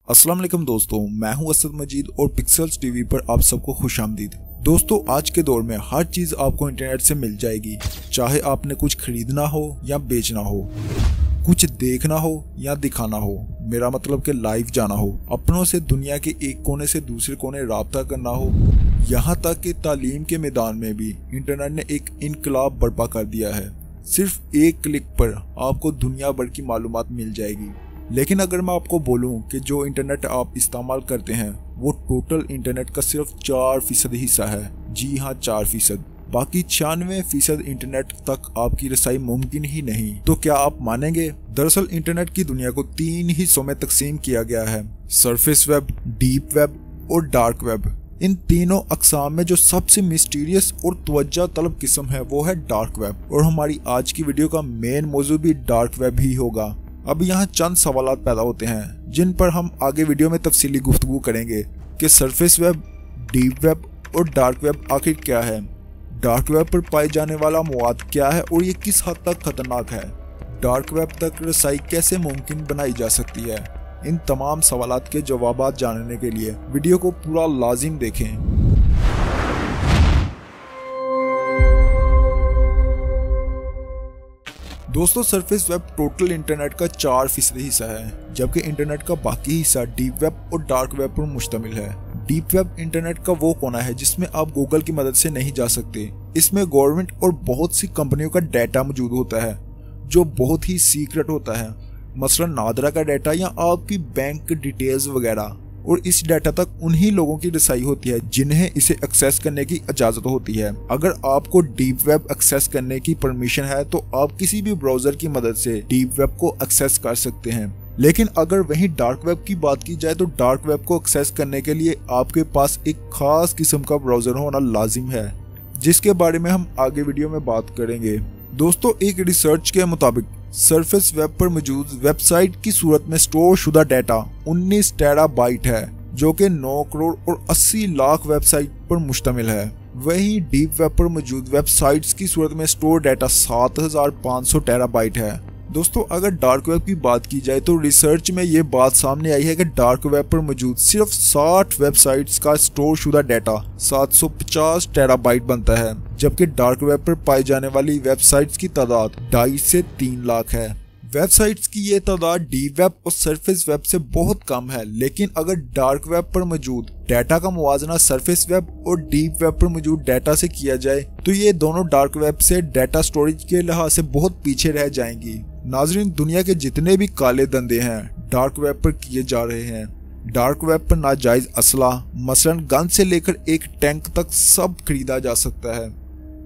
अस्सलाम वालेकुम दोस्तों, मैं हूं असद मजीद और पिक्सेल्स टीवी पर आप सबको खुशामदीद। दोस्तों, आज के दौर में हर चीज आपको इंटरनेट से मिल जाएगी, चाहे आपने कुछ खरीदना हो या बेचना हो, कुछ देखना हो या दिखाना हो, मेरा मतलब कि लाइव जाना हो, अपनों से दुनिया के एक कोने से दूसरे कोने राब्ता करना हो, यहाँ तक कि तालीम के मैदान में भी इंटरनेट ने एक इनकलाब बर्पा कर दिया है। सिर्फ एक क्लिक पर आपको दुनिया भर की मालूमात मिल जाएगी। लेकिन अगर मैं आपको बोलूं कि जो इंटरनेट आप इस्तेमाल करते हैं वो टोटल इंटरनेट का सिर्फ 4% हिस्सा है, जी हाँ 4%, बाकी 96% इंटरनेट तक आपकी रसाई मुमकिन ही नहीं, तो क्या आप मानेंगे? दरअसल इंटरनेट की दुनिया को 3 हिस्सों में तकसीम किया गया है, सरफेस वेब, डीप वेब और डार्क वेब। इन तीनों अकसाम में जो सबसे मिस्टीरियस और तवज्जो तलब किस्म है वो है डार्क वेब, और हमारी आज की वीडियो का मेन मौजू भी डार्क वेब ही होगा। अब यहाँ चंद सवालात पैदा होते हैं जिन पर हम आगे वीडियो में तफसीली गुफ्तगू करेंगे कि सरफेस वेब, डीप वेब और डार्क वेब आखिर क्या है, डार्क वेब पर पाए जाने वाला मवाद क्या है और ये किस हद तक खतरनाक है, डार्क वेब तक रसाई कैसे मुमकिन बनाई जा सकती है। इन तमाम सवालात के जवाबात जानने के लिए वीडियो को पूरा लाजिम देखें। दोस्तों, सरफेस वेब टोटल इंटरनेट का 4% हिस्सा है, जबकि इंटरनेट का बाकी हिस्सा डीप वेब और डार्क वेब पर मुश्तमिल है। डीप वेब इंटरनेट का वो कोना है जिसमें आप गूगल की मदद से नहीं जा सकते। इसमें गवर्नमेंट और बहुत सी कंपनियों का डाटा मौजूद होता है जो बहुत ही सीक्रेट होता है, मसलन नादरा का डाटा या आपकी बैंक डिटेल्स वगैरह, और इस डाटा तक उन्हीं लोगों की रसाई होती है जिन्हें इसे एक्सेस करने की इजाजत होती है। अगर आपको डीप वेब एक्सेस करने की परमिशन है तो आप किसी भी ब्राउजर की मदद से डीप वेब को एक्सेस कर सकते हैं। लेकिन अगर वहीं डार्क वेब की बात की जाए तो डार्क वेब को एक्सेस करने के लिए आपके पास एक खास किस्म का ब्राउजर होना लाजिम है, जिसके बारे में हम आगे वीडियो में बात करेंगे। दोस्तों, एक रिसर्च के मुताबिक सरफेस वेब पर मौजूद वेबसाइट की सूरत में स्टोर शुदा डाटा 19 टेराबाइट है, जो कि 9 करोड़ और 80 लाख वेबसाइट पर मुश्तमिल है। वहीं डीप वेब पर मौजूद वेबसाइट्स की सूरत में स्टोर डाटा 7500 टेराबाइट है। दोस्तों, अगर डार्क वेब की बात की जाए तो रिसर्च में ये बात सामने आई है कि डार्क वेब पर मौजूद सिर्फ 60 वेबसाइट्स का स्टोर शुदा डाटा 750 टेराबाइट बनता है, जबकि डार्क वेब पर पाई जाने वाली वेबसाइट्स की तादाद 2.5 से 3 लाख है। वेबसाइट्स की ये तादाद डीप वेब और सरफेस वेब से बहुत कम है, लेकिन अगर डार्क वेब पर मौजूद डाटा का मुवाजना सरफेस वेब और डीप वेब पर मौजूद डाटा से किया जाए तो ये दोनों डार्क वेब से डाटा स्टोरेज के लिहाज से बहुत पीछे रह जाएंगी। नाजरीन, दुनिया के जितने भी काले धंधे हैं डार्क वेब पर किए जा रहे हैं। डार्क वेब पर नाजायज असला, मसलन गन से लेकर एक टैंक तक सब खरीदा जा सकता है।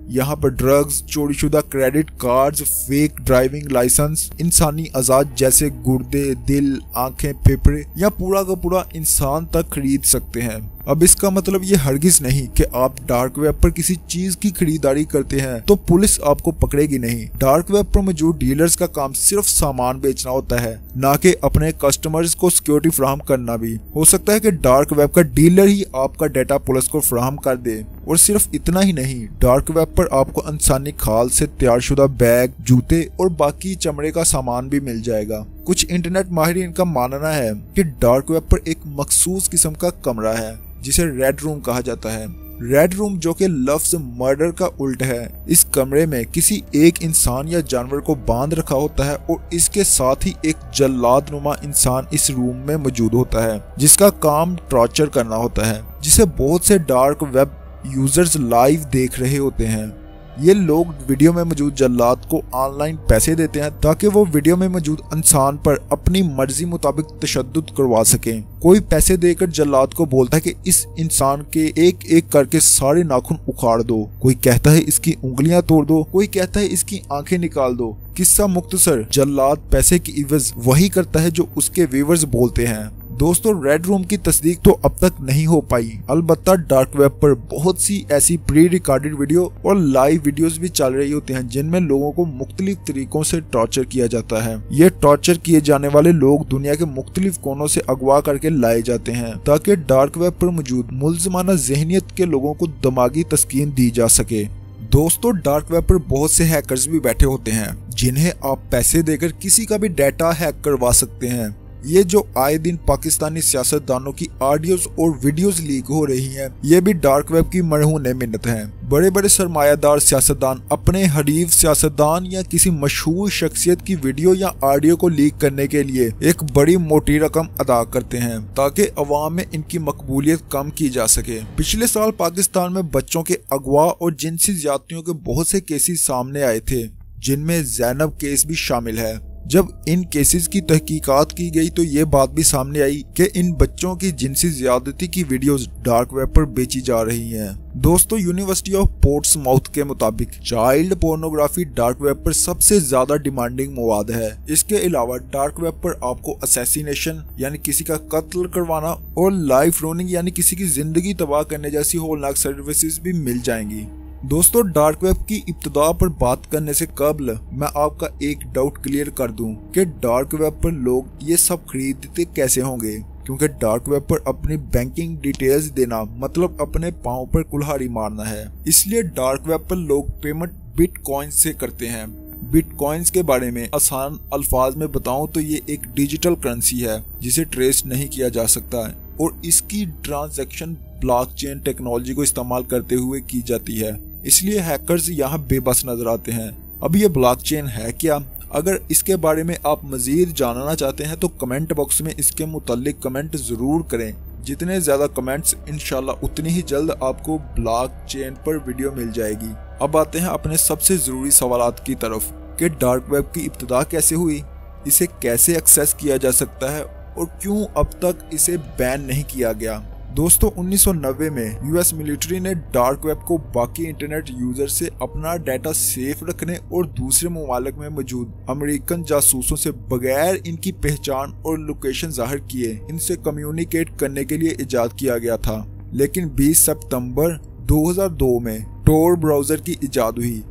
यहाँ पर ड्रग्स, चोरीशुदा credit cards, fake driving licence, इंसानी आजाद जैसे गुर्दे, दिल, आंखें, फेफड़े या पूरा का पूरा इंसान तक खरीद सकते हैं। अब इसका मतलब ये हरगिज नहीं कि आप डार्क वेब पर किसी चीज की खरीदारी करते हैं तो पुलिस आपको पकड़ेगी नहीं। डार्क वेब पर मौजूद डीलर्स का काम सिर्फ सामान बेचना होता है, ना कि अपने कस्टमर्स को सिक्योरिटी फराहम करना भी। हो सकता है कि डार्क वेब का डीलर ही आपका डाटा पुलिस को फराहम कर दे। और सिर्फ इतना ही नहीं, डार्क वेब पर आपको इंसानी खाल से तैयार शुदा बैग, जूते और बाकी चमड़े का सामान भी मिल जाएगा। कुछ इंटरनेट माहिरीन का मानना है कि डार्क वेब पर एक मखसूस किस्म का कमरा है जिसे रेड रूम कहा जाता है। रेड रूम, जो कि लफ्ज मर्डर का उल्ट है, इस कमरे में किसी एक इंसान या जानवर को बांध रखा होता है और इसके साथ ही एक जल्लाद नुमा इंसान इस रूम में मौजूद होता है जिसका काम टॉर्चर करना होता है, जिसे बहुत से डार्क वेब यूजर्स लाइव देख रहे होते हैं। ये लोग वीडियो में मौजूद जल्लाद को ऑनलाइन पैसे देते हैं ताकि वो वीडियो में मौजूद इंसान पर अपनी मर्जी मुताबिक तशद्दुद करवा सकें। कोई पैसे देकर जल्लाद को बोलता है कि इस इंसान के एक एक करके सारे नाखून उखाड़ दो, कोई कहता है इसकी उंगलियां तोड़ दो, कोई कहता है इसकी आंखें निकाल दो। किस्सा मुख्तसर, जल्लाद पैसे की इवज वही करता है जो उसके व्यूअर्स बोलते हैं। दोस्तों, रेड रूम की तस्दीक तो अब तक नहीं हो पाई, अलबत्ता डार्क वेब पर बहुत सी ऐसी प्री रिकॉर्डेड वीडियो और लाइव वीडियोस भी चल रही होती हैं जिनमें लोगों को मुख्तलिफ तरीकों से टॉर्चर किया जाता है। ये टॉर्चर किए जाने वाले लोग दुनिया के मुख्तलिफ कोनों से अगवा करके लाए जाते हैं ताकि डार्क वेब पर मौजूद मुल्ज़माना ज़हनियत के लोगों को दिमागी तस्कीन दी जा सके। दोस्तों, डार्क वेब पर बहुत से हैकर्स भी बैठे होते हैं जिन्हें आप पैसे देकर किसी का भी डाटा हैक करवा सकते हैं। ये जो आए दिन पाकिस्तानी सियासतदानों की ऑडियोज और वीडियोस लीक हो रही हैं, ये भी डार्क वेब की मरहूने मिन्नत हैं। बड़े बड़े सरमायादार सियासतदान अपने हरीफ सियासतदान या किसी मशहूर शख्सियत की वीडियो या ऑडियो को लीक करने के लिए एक बड़ी मोटी रकम अदा करते हैं ताकि अवाम में इनकी मकबूलियत कम की जा सके। पिछले साल पाकिस्तान में बच्चों के अगवा और जिनसी ज्यादतियों के बहुत से केसेस सामने आए थे, जिनमें ज़ैनब केस भी शामिल है। जब इन केसेस की तहकीकात की गई तो ये बात भी सामने आई कि इन बच्चों की जिनसी ज्यादती की वीडियोस डार्क वेब पर बेची जा रही हैं। दोस्तों, यूनिवर्सिटी ऑफ पोर्ट्समाउथ के मुताबिक चाइल्ड पोर्नोग्राफी डार्क वेब पर सबसे ज्यादा डिमांडिंग मवाद है। इसके अलावा डार्क वेब पर आपको असैसिनेशन यानी किसी का कत्ल करवाना और लाइफ रूइनिंग यानी किसी की जिंदगी तबाह करने जैसी होलनाक सर्विसेज भी मिल जाएंगी। दोस्तों, डार्क वेब की इब्तिदा पर बात करने से कबल मैं आपका एक डाउट क्लियर कर दूं कि डार्क वेब पर लोग ये सब खरीदते कैसे होंगे, क्योंकि डार्क वेब पर अपनी बैंकिंग डिटेल्स देना मतलब अपने पांव पर कुल्हाड़ी मारना है। इसलिए डार्क वेब पर लोग पेमेंट बिटकॉइन से करते हैं। बिटकॉइंस के बारे में आसान अल्फाज में बताऊं तो ये एक डिजिटल करेंसी है जिसे ट्रेस नहीं किया जा सकता है और इसकी ट्रांजैक्शन ब्लॉकचेन टेक्नोलॉजी को इस्तेमाल करते हुए की जाती है। इसलिए हैकर्स यहाँ बेबस नजर आते हैं। अब ये ब्लॉकचेन है क्या? अगर इसके बारे में आप मजीद जानना चाहते हैं तो कमेंट बॉक्स में इसके मुतालिक कमेंट जरूर करें। जितने ज्यादा कमेंट्स इंशाल्लाह उतनी ही जल्द आपको ब्लॉकचेन पर वीडियो मिल जाएगी। अब आते हैं अपने सबसे जरूरी सवालात की तरफ कि डार्क वेब की इब्तिदा कैसे हुई, इसे कैसे एक्सेस किया जा सकता है और क्यों अब तक इसे बैन नहीं किया गया। दोस्तों, 1990 में यूएस मिलिट्री ने डार्क वेब को बाकी इंटरनेट यूजर से अपना डाटा सेफ रखने और दूसरे ममालिक में मौजूद अमेरिकन जासूसों से बगैर इनकी पहचान और लोकेशन जाहिर किए इनसे कम्युनिकेट करने के लिए इजाद किया गया था। लेकिन 20 सितंबर 2002 में टोर ब्राउजर की इजाद हुई,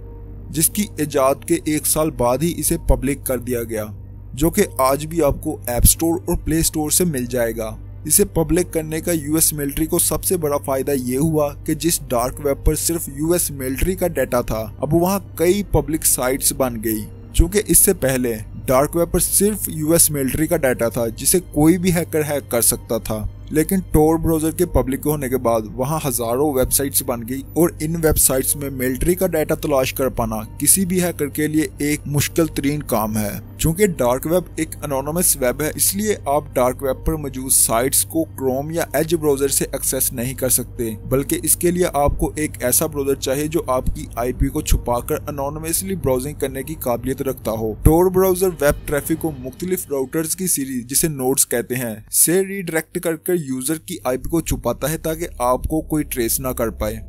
जिसकी इजाद के 1 साल बाद ही इसे पब्लिक कर दिया गया, जो कि आज भी आपको ऐप स्टोर और प्ले स्टोर से मिल जाएगा। इसे पब्लिक करने का यूएस मिलिट्री को सबसे बड़ा फायदा ये हुआ कि जिस डार्क वेब पर सिर्फ यूएस मिलिट्री का डाटा था, अब वहाँ कई पब्लिक साइट्स बन गई। चूँकि इससे पहले डार्क वेब पर सिर्फ यूएस मिलिट्री का डाटा था जिसे कोई भी हैकर हैक कर सकता था, लेकिन टोर ब्राउजर के पब्लिक होने के बाद वहां हजारों वेबसाइट्स बन गई और इन वेबसाइट्स में मिलिट्री का डाटा तलाश कर पाना किसी भी हैकर के लिए एक मुश्किल तरीन काम है। चूंकि डार्क वेब एक एनोनिमस वेब है, इसलिए आप डार्क वेब पर मौजूद साइट्स को क्रोम या एज ब्राउजर से एक्सेस नहीं कर सकते, बल्कि इसके लिए आपको एक ऐसा ब्राउजर चाहिए जो आपकी आईपी को छुपाकर एनोनिमसली ब्राउजिंग करने की काबिलियत रखता हो। टोर ब्राउजर वेब ट्रैफिक को मुख्तलिफ राउटर्स की सीरीज, जिसे नोड्स कहते हैं, से रीडायरेक्ट करके यूजर की आईपी को छुपाता है ताकि आपको कोई ट्रेस ना कर पाए।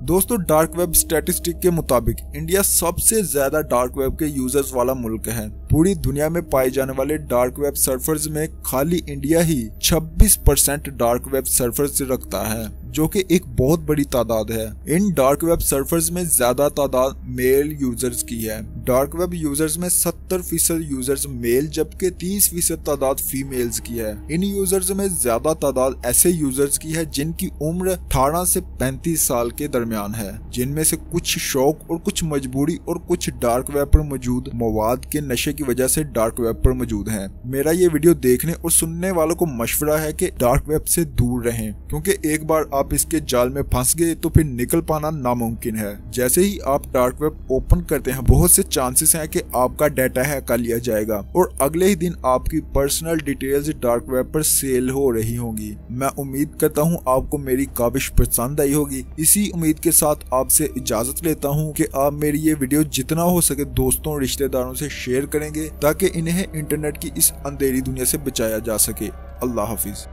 दोस्तों, डार्क वेब स्टैटिस्टिक के मुताबिक इंडिया सबसे ज्यादा डार्क वेब के यूजर्स वाला मुल्क है। पूरी दुनिया में पाए जाने वाले डार्क वेब सर्फर्स में खाली इंडिया ही 26% डार्क वेब सर्फर्स रखता है, जो कि एक बहुत बड़ी तादाद है। इन डार्क वेब सर्फर्स में ज्यादा तादाद मेल यूजर्स की है। डार्क वेब यूजर्स में 70% यूजर्स मेल जबकि 30% तादाद फीमेल्स की है। इन यूजर्स में ज्यादा तादाद ऐसे यूजर्स की है जिनकी उम्र 18 से 35 साल के दरमियान है, जिनमें से कुछ शौक और कुछ मजबूरी और कुछ डार्क वेब पर मौजूद मवाद के नशे की वजह से डार्क वेब पर मौजूद हैं। मेरा ये वीडियो देखने और सुनने वालों को मशवरा है कि डार्क वेब से दूर रहें, क्योंकि एक बार आप इसके जाल में फंस गए तो फिर निकल पाना नामुमकिन है। जैसे ही आप डार्क वेब ओपन करते हैं, बहुत से चांसेस हैं कि आपका डाटा हैक कर लिया जाएगा और अगले ही दिन आपकी पर्सनल डिटेल्स डार्क वेब पर सेल हो रही होंगी। मैं उम्मीद करता हूँ आपको मेरी काविश पसंद आई होगी। इसी उम्मीद के साथ आपसे इजाजत लेता हूँ कि आप मेरी ये वीडियो जितना हो सके दोस्तों और रिश्तेदारों से शेयर करेंगे ताकि इन्हें इंटरनेट की इस अंधेरी दुनिया से बचाया जा सके। अल्लाह हाफिज।